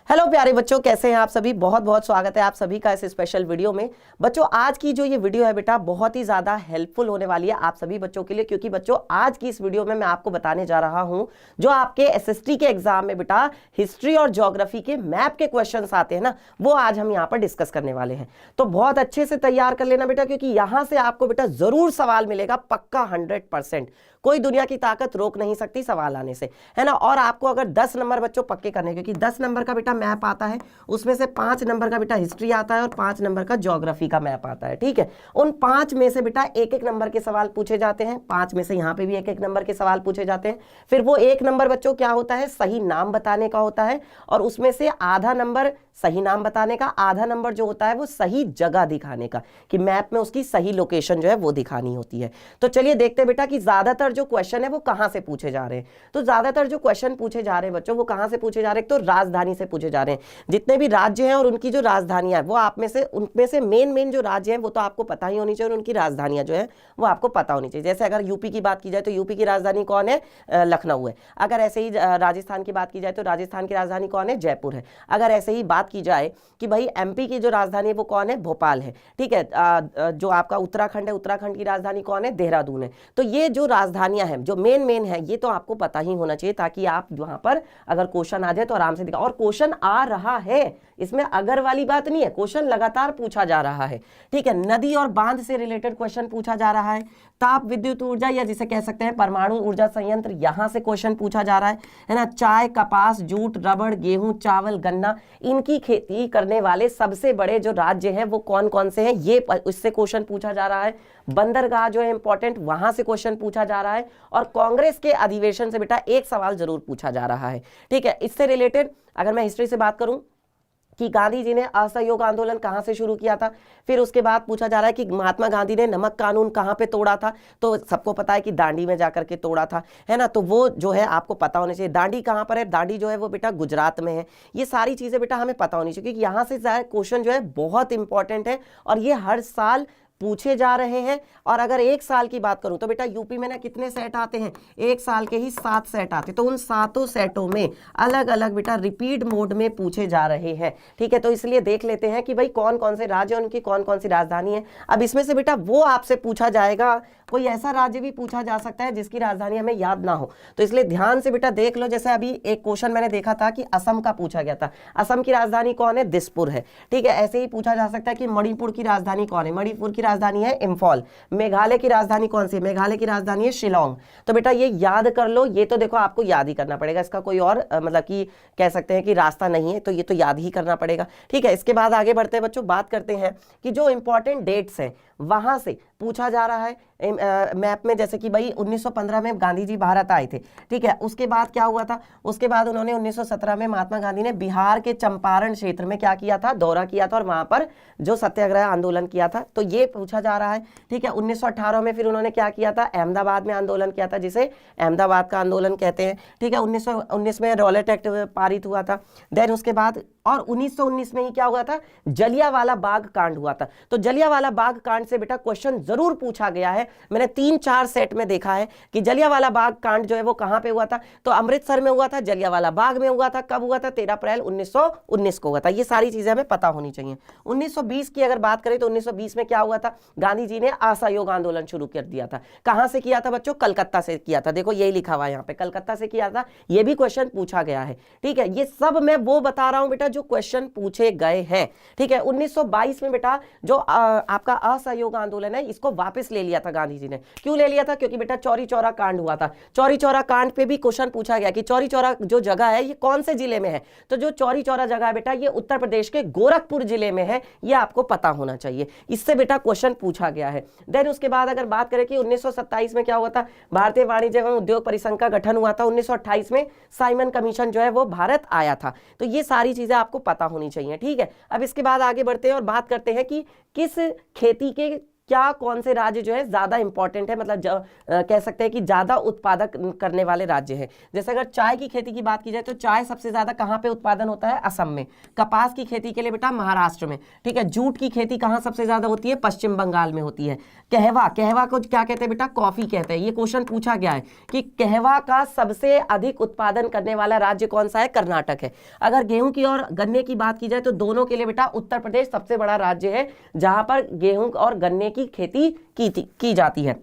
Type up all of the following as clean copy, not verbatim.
Hello प्यारे बच्चों, कैसे हैं आप सभी। बहुत बहुत स्वागत है आप सभी का इस स्पेशल वीडियो में। बच्चों आज की जो ये वीडियो है बेटा बहुत ही ज़्यादा हेल्पफुल होने वाली है आप सभी बच्चों के लिए, क्योंकि बच्चों आज की इस वीडियो में मैं आपको बताने जा रहा हूं जो आपके एसएसटी के एग्जाम में बेटा हिस्ट्री और ज्योग्राफी के मैप के क्वेश्चन आते हैं ना, वो आज हम यहाँ पर डिस्कस करने वाले हैं। तो बहुत अच्छे से तैयार कर लेना बेटा, क्योंकि यहाँ से आपको बेटा जरूर सवाल मिलेगा, पक्का 100%। कोई दुनिया की ताकत रोक नहीं सकती सवाल आने से, है ना। और आपको अगर 10 नंबर बच्चों पक्के करने, क्योंकि 10 नंबर का बेटा मैप आता है, उसमें से 5 नंबर का बेटा हिस्ट्री आता है और 5 नंबर का ज्योग्राफी का मैप आता है। ठीक है, उन 5 में से बेटा एक एक नंबर के सवाल पूछे जाते हैं। 5 में से यहाँ पे भी एक एक नंबर के सवाल पूछे जाते हैं। फिर वो 1 नंबर बच्चों क्या होता है, सही नाम बताने का होता है, और उसमें से आधा नंबर सही नाम बताने का, आधा नंबर जो होता है वो सही जगह दिखाने का, कि मैप में उसकी सही लोकेशन जो है वो दिखानी होती है। तो चलिए देखते हैं बेटा कि ज्यादातर जो क्वेश्चन है वो कहां से पूछे जा रहे हैं। तो ज्यादातर जो क्वेश्चन पूछे जा रहे हैं बच्चों वो कहां से पूछे जा रहे हैं, तो राजधानी से पूछे जा रहे हैं। जितने भी राज्य हैं और उनकी जो राजधानियां वो आप में से उनमें से मेन जो राज्य हैं वो तो आपको पता ही होनी चाहिए, और उनकी राजधानियां जो है वो आपको पता होनी चाहिए। जैसे अगर यूपी की बात की जाए तो यूपी की राजधानी कौन है, लखनऊ है। अगर ऐसे ही राजस्थान की बात की जाए तो राजस्थान की राजधानी कौन है, जयपुर है। अगर ऐसे ही बात की जाए कि भाई एमपी की जो राजधानी है वो कौन है, भोपाल है। ठीक है, जो आपका उत्तराखंड है, उत्तराखंड की राजधानी कौन है, देहरादून है। तो ये जो राजधानियां हैं जो मेन है ये तो आपको पता ही होना चाहिए, ताकि आप वहां पर अगर क्वेश्चन आ जाए तो आराम से दिखा। और क्वेश्चन आ रहा है, इसमें अगर वाली बात नहीं है, क्वेश्चन लगातार पूछा जा रहा है। ठीक है, नदी और बांध से रिलेटेड क्वेश्चन पूछा जा रहा है। ताप विद्युत ऊर्जा या जिसे कह सकते हैं परमाणु ऊर्जा संयंत्र, यहां से क्वेश्चन पूछा जा रहा है ना। चाय, कपास, जूट, रबड़, गेहूं, चावल, गन्ना, इनकी खेती करने वाले सबसे बड़े जो राज्य हैं वो कौन कौन से हैं, ये इससे क्वेश्चन पूछा जा रहा है। बंदरगाह जो है इंपॉर्टेंट, वहां से क्वेश्चन पूछा जा रहा है। और कांग्रेस के अधिवेशन से बेटा एक सवाल जरूर पूछा जा रहा है। ठीक है, इससे रिलेटेड अगर मैं हिस्ट्री से बात करूं कि गांधी जी ने असहयोग आंदोलन कहां से शुरू किया था, फिर उसके बाद पूछा जा रहा है कि महात्मा गांधी ने नमक कानून कहां पे तोड़ा था, तो सबको पता है कि दांडी में जाकर के तोड़ा था, है ना। तो वो जो है आपको पता होना चाहिए। दांडी कहां पर है, दांडी जो है वो बेटा गुजरात में है। ये सारी चीजें बेटा हमें पता होनी चाहिए, क्योंकि यहां से क्वेश्चन जो है बहुत इंपॉर्टेंट है और ये हर साल पूछे जा रहे हैं। और अगर एक साल की बात करूं तो बेटा यूपी में ना कितने सेट आते हैं, एक साल के ही 7 सेट आते हैं। तो उन 7 सेटों में अलग अलग बेटा रिपीट मोड में पूछे जा रहे हैं। ठीक है, तो इसलिए देख लेते हैं कि भाई कौन कौन से राज्य और उनकी कौन कौन सी राजधानी है। अब इसमें से बेटा वो आपसे पूछा जाएगा, कोई ऐसा राज्य भी पूछा जा सकता है जिसकी राजधानी हमें याद ना हो, तो इसलिए ध्यान से बेटा देख लो। जैसे अभी एक क्वेश्चन मैंने देखा था कि असम का पूछा गया था, असम की राजधानी कौन है, दिसपुर है। ठीक है, ऐसे ही पूछा जा सकता है कि मणिपुर की राजधानी कौन है, मणिपुर की राजधानी है इंफॉल। मेघालय की राजधानी कौन सी है, मेघालय की राजधानी है शिलोंग। तो बेटा ये याद कर लो, ये तो देखो आपको याद ही करना पड़ेगा, इसका कोई और मतलब कि कह सकते हैं कि रास्ता नहीं है, तो ये तो याद ही करना पड़ेगा। ठीक है, इसके बाद आगे बढ़ते हैं बच्चों, बात करते हैं कि जो इंपॉर्टेंट डेट्स हैं वहां से पूछा जा रहा है मैप में। जैसे कि भाई 1915 में गांधी जी भारत आए थे। ठीक है, उसके बाद क्या हुआ था, उसके बाद उन्होंने 1917 में महात्मा गांधी ने बिहार के चंपारण क्षेत्र में क्या किया था, दौरा किया था, और वहां पर जो सत्याग्रह आंदोलन किया था, तो ये पूछा जा रहा है। ठीक है, 1918 में फिर उन्होंने क्या किया था, अहमदाबाद में आंदोलन किया था, जिसे अहमदाबाद का आंदोलन कहते हैं। ठीक है, 1919 में रॉलेट एक्ट पारित हुआ था। देन उसके बाद और 1919 में ही क्या हुआ था, जलियांवाला बाग कांड हुआ था। तो जलियांवाला बाग कांड से बेटा क्वेश्चन जरूर पूछा गया है। मैंने 3-4 सेट में देखा है कि जलियांवाला बाग कांड जो है वो कहां पे हुआ था, तो अमृतसर में हुआ था, जलियांवाला बाग में हुआ था। कब हुआ था, 13 अप्रैल 1919 को हुआ था। ये सारी चीजें हमें पता होनी चाहिए। 1920 की अगर बात करें तो 1920 में क्या हुआ था, गांधी जी ने असहयोग आंदोलन शुरू कर दिया था। कहां से किया था बच्चों, कलकत्ता से किया था। देखो यही लिखा हुआ है यहाँ पे, कलकत्ता से किया था। ये भी क्वेश्चन पूछा गया है। ठीक है, ये सब मैं वो बता रहा हूं बेटा जो क्वेश्चन पूछे गए हैं। ठीक है, 1922 में बेटा जो आपका असहयोग आंदोलन है इसको वापस ले लिया था गांधी जी ने। क्यों ले लिया था, क्योंकि बेटा चौरी चौरा कांड हुआ था। चौरी चौरा कांड पे भी क्वेश्चन पूछा गया कि चौरी चौरा जो जगह है ये कौन से जिले में है, तो जो चौरी चौरा जगह है बेटा ये उत्तर प्रदेश के गोरखपुर जिले में है, ये आपको पता होना चाहिए। इससे बेटा क्वेश्चन पूछा गया है। देन उसके बाद अगर बात करें कि 1927 में क्या हुआ था, भारतीय वाणिज्य एवं उद्योग परिसंघ का गठन हुआ था। 1928 में साइमन कमीशन जो है वो भारत आया था। तो ये सारी चीजें आपको पता होनी चाहिए। ठीक है, अब इसके बाद आगे बढ़ते हैं और बात करते हैं कि किस खेती के क्या कौन से राज्य जो है ज्यादा इंपॉर्टेंट है, मतलब कह सकते हैं कि ज्यादा उत्पादक करने वाले राज्य है। जैसे अगर चाय की खेती की बात की जाए तो चाय सबसे ज्यादा कहाँ पे उत्पादन होता है, असम में। कपास की खेती के लिए बेटा महाराष्ट्र में, ठीक है। जूट की खेती कहाँ सबसे ज्यादा होती है, पश्चिम बंगाल में होती है। कहवा, कहवा को क्या कहते हैं बेटा, कॉफी कहते हैं। ये क्वेश्चन पूछा गया है कि कहवा का सबसे अधिक उत्पादन करने वाला राज्य कौन सा है, कर्नाटक है। अगर गेहूं की और गन्ने की बात की जाए तो दोनों के लिए बेटा उत्तर प्रदेश सबसे बड़ा राज्य है जहां पर गेहूं और गन्ने की खेती की जाती है।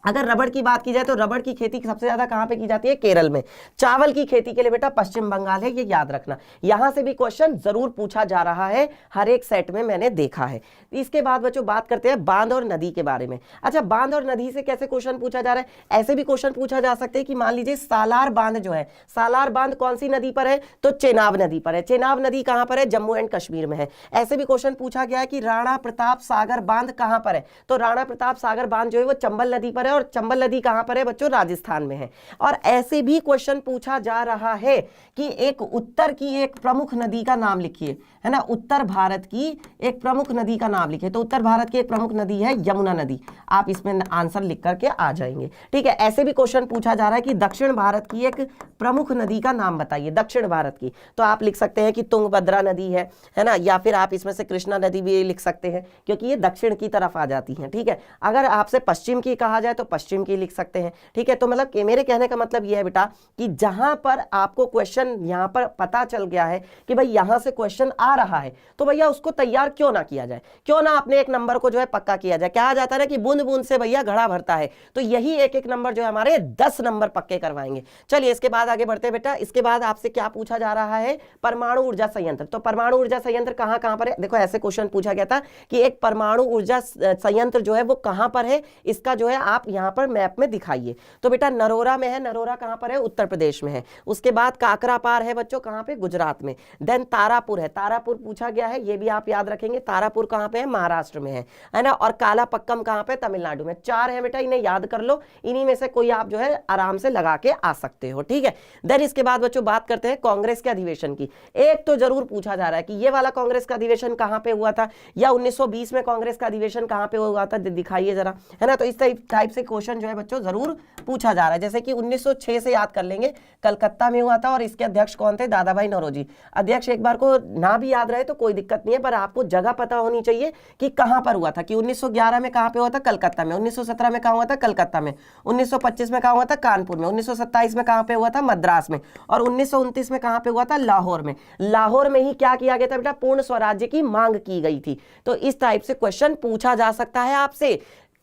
अगर रबड़ की बात की जाए तो रबड़ की खेती सबसे ज्यादा कहां पे की जाती है, केरल में। चावल की खेती के लिए बेटा पश्चिम बंगाल है, ये याद रखना। यहां से भी क्वेश्चन जरूर पूछा जा रहा है, हर एक सेट में मैंने देखा है। इसके बाद बच्चों बात करते हैं बांध और नदी के बारे में। अच्छा, बांध और नदी से कैसे क्वेश्चन पूछा जा रहा है, ऐसे भी क्वेश्चन पूछा जा सकते हैं कि मान लीजिए सालार बांध जो है, सालार बांध कौन सी नदी पर है, तो चेनाब नदी पर है। चेनाब नदी कहां पर है, जम्मू एंड कश्मीर में है। ऐसे भी क्वेश्चन पूछा गया है कि राणा प्रताप सागर बांध कहां पर है, तो राणा प्रताप सागर बांध जो है वो चंबल नदी पर है, और चंबल नदी कहां पर है बच्चों, राजस्थान में है। और ऐसे भी क्वेश्चन पूछा जा रहा है कि एक उत्तर की एक प्रमुख नदी का नाम लिखिए, है ना, उत्तर भारत की एक प्रमुख नदी का नाम लिखिए। तो उत्तर भारत की एक प्रमुख नदी है यमुना नदी। आप इसमें आंसर लिख करके आ जाएंगे, ठीक है। ऐसे भी क्वेश्चन पूछा जा रहा है कि दक्षिण भारत की एक प्रमुख नदी का नाम बताइए, दक्षिण भारत की। तो आप लिख सकते हैं कि तुंगभद्रा नदी है ना, या फिर आप इसमें से कृष्णा नदी भी लिख सकते हैं, क्योंकि ये दक्षिण की तरफ आ जाती है, ठीक है। अगर आपसे पश्चिम की कहा जाए तो पश्चिम की लिख सकते हैं, ठीक है। तो मतलब मेरे कहने का मतलब यह है बेटा कि जहां पर आपको क्वेश्चन यहां पर पता चल गया है कि भाई यहां से क्वेश्चन आ रहा है, तो भैया उसको तैयार क्यों ना किया जाए, क्यों ना अपने एक नंबर को जो है पक्का किया जाए। कहा जाता है ना कि बूंद बूंद से भैया घड़ा भरता है, तो यही एक एक नंबर जो है हमारे 10 नंबर पक्के करवाएंगे। चलिए इसके बाद आगे बढ़ते हैं बेटा। इसके बाद आपसे क्या पूछा जा रहा है, परमाणु ऊर्जा संयंत्र। तो परमाणु ऊर्जा संयंत्र कहां कहां पर है, देखो ऐसे क्वेश्चन पूछा गया था कि एक परमाणु ऊर्जा संयंत्र जो है वो कहां पर है, इसका जो है आप यहां पर मैप में दिखाइए। तो बेटा नरोरा में है, नरोरा कहां पर है, उत्तर प्रदेश में है। उसके बाद काकरापार है बच्चों, कहां पे, गुजरात में। देन तारापुर है, तारापुर पूछा गया है, ये भी आप याद रखेंगे। तारापुर कहां पे है, महाराष्ट्र में है ना। और कालापक्कम कहां पे, तमिलनाडु में। 4 है बेटा, इन्हें याद कर लो, इन्हीं में से कोई आप जो है आराम से लगा के आ सकते हो, ठीक है। देन इसके बाद बच्चों बात करते हैं कांग्रेस के अधिवेशन की। एक तो जरूर पूछा जा रहा है कि ये वाला कांग्रेस का अधिवेशन कहां पे हुआ था, या 1920 में कांग्रेस का अधिवेशन कहां पे हुआ था, दिखाइए जरा, है ना। तो इस टाइप से क्वेश्चन जो है बच्चों जरूर पूछा जा रहा है। जैसे कि 1906 से याद कर लेंगे, कलकत्ता में हुआ था, और इसके अध्यक्ष कौन थे, दादा भाई नौरोजी। अध्यक्ष एक बार को ना भी याद रहे तो कोई दिक्कत नहीं है, पर आपको जगह पता होनी चाहिए कि कहां पर हुआ था, कि 1911 में कहां पे हुआ था, कलकत्ता में। 1917 में कहां हुआ था, कलकत्ता में। 1925 में कहां हुआ था, कानपुर में। 1927 में कहां पे हुआ था, मद्रास में। और 1929 में कहां पे हुआ था, लाहौर में। लाहौर में ही क्या किया गया था बेटा, पूर्ण स्वराज्य की मांग की गई थी। तो इस टाइप से क्वेश्चन पूछा जा सकता है आपसे।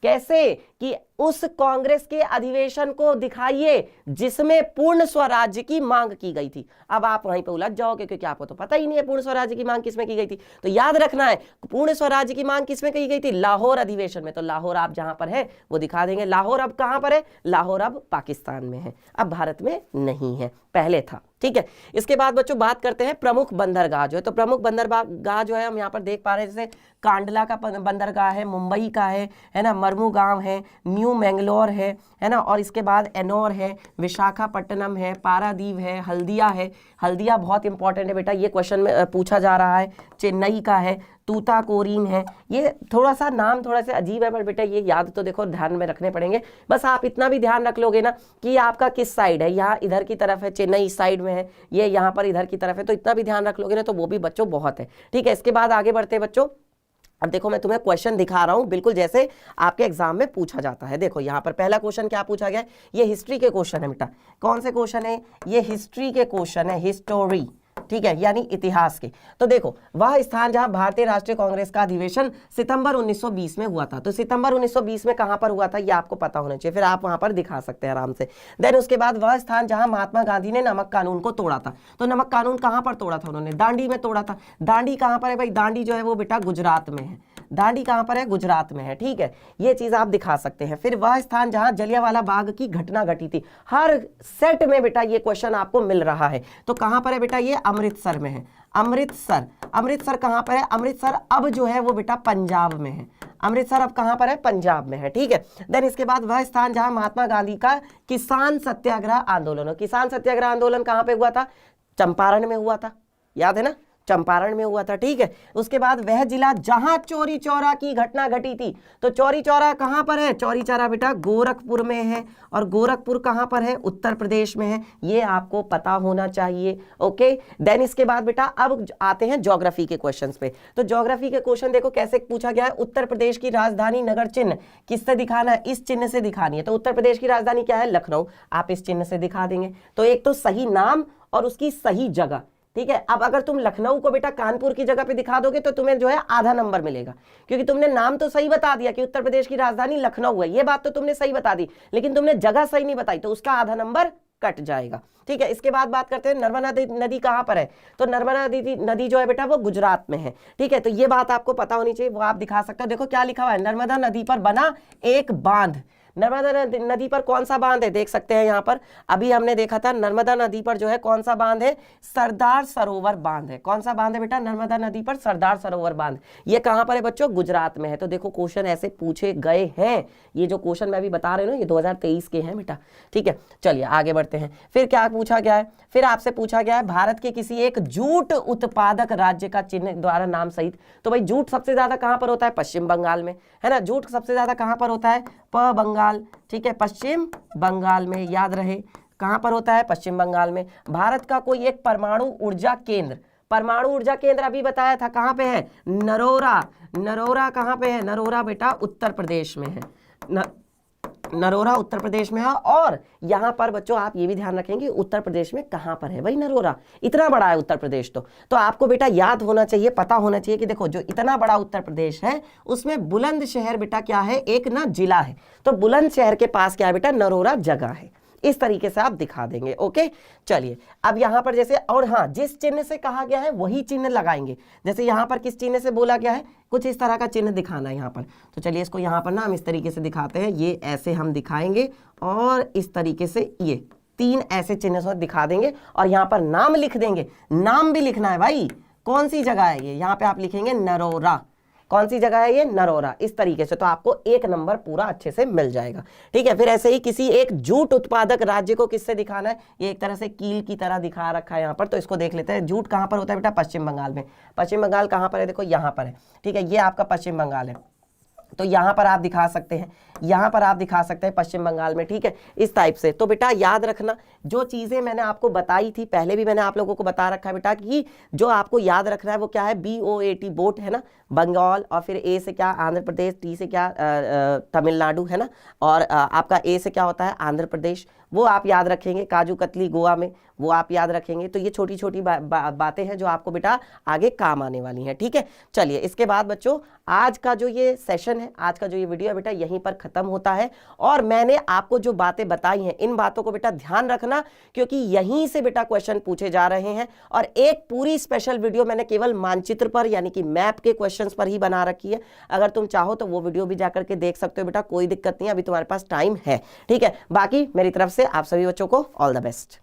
कैसे, कि उस कांग्रेस के अधिवेशन को दिखाइए जिसमें पूर्ण स्वराज्य की मांग की गई थी। अब आप वहीं पे उलझ जाओगे क्योंकि आपको तो पता ही नहीं है पूर्ण स्वराज्य की मांग किसमें की गई थी। तो याद रखना है पूर्ण स्वराज्य की मांग किसमें की गई थी, लाहौर अधिवेशन में। तो लाहौर आप जहां पर है वो दिखा देंगे। लाहौर अब कहां पर है, लाहौर अब पाकिस्तान में है, अब भारत में नहीं है, पहले था, ठीक है। इसके बाद बच्चों बात करते हैं प्रमुख बंदरगाह जो है। तो प्रमुख बंदरगाह जो है हम यहाँ पर देख पा रहे हैं, जैसे कांडला का बंदरगाह है, मुंबई का है ना, मरमुगांव है, न्यू मैंगलोर है ना। और इसके बाद एनोर है, विशाखापट्टनम है, पारादीप है, हल्दिया है। हल्दिया बहुत इंपॉर्टेंट है बेटा, ये क्वेश्चन में पूछा जा रहा है। चेन्नई का है, तूताकोरिन है। ये थोड़ा सा नाम थोड़ा सा अजीब है, पर बेटा ये याद तो देखो ध्यान में रखने पड़ेंगे। बस आप इतना भी ध्यान रख लोगे ना कि आपका किस साइड है, यहाँ इधर की तरफ है, चेन्नई इस साइड में है, ये यहाँ पर इधर की तरफ है। तो इतना भी ध्यान रख लोगे ना तो वो भी बच्चों बहुत है, ठीक है। इसके बाद आगे बढ़ते हैं बच्चों। अब देखो मैं तुम्हें क्वेश्चन दिखा रहा हूं बिल्कुल जैसे आपके एग्जाम में पूछा जाता है। देखो यहाँ पर पहला क्वेश्चन क्या पूछा गया है, ये हिस्ट्री के क्वेश्चन है बेटा। कौन से क्वेश्चन है, ये हिस्ट्री के क्वेश्चन है, हिस्टोरी, ठीक है, यानी इतिहास के। तो देखो वह स्थान जहां भारतीय राष्ट्रीय कांग्रेस का अधिवेशन सितंबर 1920 में हुआ था। तो सितंबर 1920 में कहां पर हुआ था ये आपको पता होना चाहिए, फिर आप वहां पर दिखा सकते हैं आराम से। देन उसके बाद वह स्थान जहां महात्मा गांधी ने नमक कानून को तोड़ा था। तो नमक कानून कहां पर तोड़ा था उन्होंने, दांडी में तोड़ा था। दांडी कहां पर है भाई, दांडी जो है वो बेटा गुजरात में है। दांडी कहां पर है, गुजरात में है, ठीक है। ये चीज आप दिखा सकते हैं। फिर वह स्थान जहां जलियांवाला बाग की घटना घटी थी। हर सेट में बेटा ये क्वेश्चन आपको मिल रहा है। तो कहां पर है बेटा, ये अमृतसर में है। अमृतसर, अमृतसर कहां पर है, अमृतसर अब जो है वो बेटा पंजाब में है। अमृतसर अब कहां पर है, पंजाब में है, ठीक है। देन इसके बाद वह स्थान जहां महात्मा गांधी का किसान सत्याग्रह आंदोलन, किसान सत्याग्रह आंदोलन कहां पे हुआ था, चंपारण में हुआ था, याद है ना। चंपारण में हुआ था, ठीक है। उसके बाद वह जिला जहां चौरी चौरा की घटना घटी थी, तो चौरी चौरा कहां पर है, चौरी चौरा बेटा गोरखपुर में है, और गोरखपुर कहां पर है, उत्तर प्रदेश में है, ये आपको पता होना चाहिए, ओके। देन इसके बाद बेटा अब आते हैं ज्योग्राफी के क्वेश्चंस पे। तो ज्योग्राफी के क्वेश्चन देखो कैसे पूछा गया है, उत्तर प्रदेश की राजधानी नगर चिन्ह किससे दिखाना है, इस चिन्ह से दिखानी है। तो उत्तर प्रदेश की राजधानी क्या है, लखनऊ, आप इस चिन्ह से दिखा देंगे। तो एक तो सही नाम और उसकी सही जगह, ठीक है। अब अगर तुम लखनऊ को बेटा कानपुर की जगह पे दिखा दोगे तो तुम्हें जो है आधा नंबर मिलेगा, क्योंकि तुमने नाम तो सही बता दिया कि उत्तर प्रदेश की राजधानी लखनऊ है, ये बात तो तुमने सही बता दी, लेकिन तुमने जगह सही नहीं बताई, तो उसका आधा नंबर कट जाएगा, ठीक है। इसके बाद बात करते हैं नर्मदा नदी कहां पर है, तो नर्मदा नदी जो है बेटा वो गुजरात में है, ठीक है। तो ये बात आपको पता होनी चाहिए, वो आप दिखा सकते हो। देखो क्या लिखा हुआ है, नर्मदा नदी पर बना एक बांध। नर्मदा नदी पर कौन सा बांध है, देख सकते हैं यहाँ पर, अभी हमने देखा था नर्मदा नदी पर जो है कौन सा बांध है, सरदार सरोवर बांध है। कौन सा बांध है बेटा, नर्मदा नदी पर सरदार सरोवर बांध। ये कहां पर है बच्चों, गुजरात में है। तो देखो क्वेश्चन ऐसे पूछे गए हैं, ये जो क्वेश्चन मैं अभी बता रही हूँ ये 2023 के हैं बेटा, ठीक है। चलिए आगे बढ़ते हैं। फिर क्या पूछा गया है, फिर आपसे पूछा गया है भारत के किसी एक जूट उत्पादक राज्य का चिन्ह द्वारा नाम सहित। तो भाई जूट सबसे ज्यादा कहां पर होता है, पश्चिम बंगाल में, है ना। जूट सबसे ज्यादा कहां पर होता है, बंगाल, ठीक है, पश्चिम बंगाल में, याद रहे कहां पर होता है, पश्चिम बंगाल में। भारत का कोई एक परमाणु ऊर्जा केंद्र, परमाणु ऊर्जा केंद्र अभी बताया था कहां पे है, नरोरा। नरोरा कहां पे है, नरोरा बेटा उत्तर प्रदेश में है, नरोरा उत्तर प्रदेश में है। और यहां पर बच्चों आप ये भी ध्यान रखेंगे उत्तर प्रदेश में कहां पर है भाई, नरोरा, इतना बड़ा है उत्तर प्रदेश। तो आपको बेटा याद होना चाहिए, पता होना चाहिए कि देखो जो इतना बड़ा उत्तर प्रदेश है उसमें बुलंदशहर बेटा क्या है, एक ना जिला है। तो बुलंदशहर के पास क्या है बेटा, नरोरा जगह है। इस तरीके से आप दिखा देंगे, ओके। चलिए अब यहां पर जैसे, और हाँ जिस चिन्ह से कहा गया है वही चिन्ह लगाएंगे। जैसे यहां पर किस चिन्ह से बोला गया है, कुछ इस तरह का चिन्ह दिखाना है यहाँ पर। तो चलिए इसको यहाँ पर ना हम इस तरीके से दिखाते हैं, ये ऐसे हम दिखाएंगे और इस तरीके से ये 3 ऐसे चिन्ह से दिखा देंगे, और यहाँ पर नाम लिख देंगे। नाम भी लिखना है भाई, कौन सी जगह है ये, यहाँ पे आप लिखेंगे नरोरा। कौन सी जगह है ये, नरोरा, इस तरीके से। तो आपको 1 नंबर पूरा अच्छे से मिल जाएगा, ठीक है। फिर ऐसे ही किसी एक जूट उत्पादक राज्य को किससे दिखाना है, ये एक तरह से कील की तरह दिखा रखा है यहाँ पर। तो इसको देख लेते हैं, जूट कहाँ पर होता है बेटा, पश्चिम बंगाल में। पश्चिम बंगाल कहाँ पर है, देखो यहाँ पर है, ठीक है, ये आपका पश्चिम बंगाल है। तो यहाँ पर आप दिखा सकते हैं, यहाँ पर आप दिखा सकते हैं पश्चिम बंगाल में, ठीक है, इस टाइप से। तो बेटा याद रखना जो चीज़ें मैंने आपको बताई थी, पहले भी मैंने आप लोगों को बता रखा है बेटा कि जो आपको याद रखना है वो क्या है, BOAT बोट है ना, बंगाल, और फिर A से क्या आंध्र प्रदेश, T से क्या तमिलनाडु, है ना, और आपका A से क्या होता है आंध्र प्रदेश, वो आप याद रखेंगे। काजू कतली गोवा में, वो आप याद रखेंगे। तो ये छोटी छोटी बातें हैं जो आपको बेटा आगे काम आने वाली हैं, ठीक है। चलिए इसके बाद बच्चों आज का जो ये सेशन है, आज का जो ये वीडियो है बेटा यहीं पर खत्म होता है। और मैंने आपको जो बातें बताई हैं इन बातों को बेटा ध्यान रखना, क्योंकि यहीं से बेटा क्वेश्चन पूछे जा रहे हैं। और एक पूरी स्पेशल वीडियो मैंने केवल मानचित्र पर यानी कि मैप के क्वेश्चंस पर ही बना रखी है। अगर तुम चाहो तो वो वीडियो भी जाकर के देख सकते हो बेटा, कोई दिक्कत नहीं है, अभी तुम्हारे पास टाइम है, ठीक है। बाकी मेरी तरफ से आप सभी बच्चों को ऑल द बेस्ट।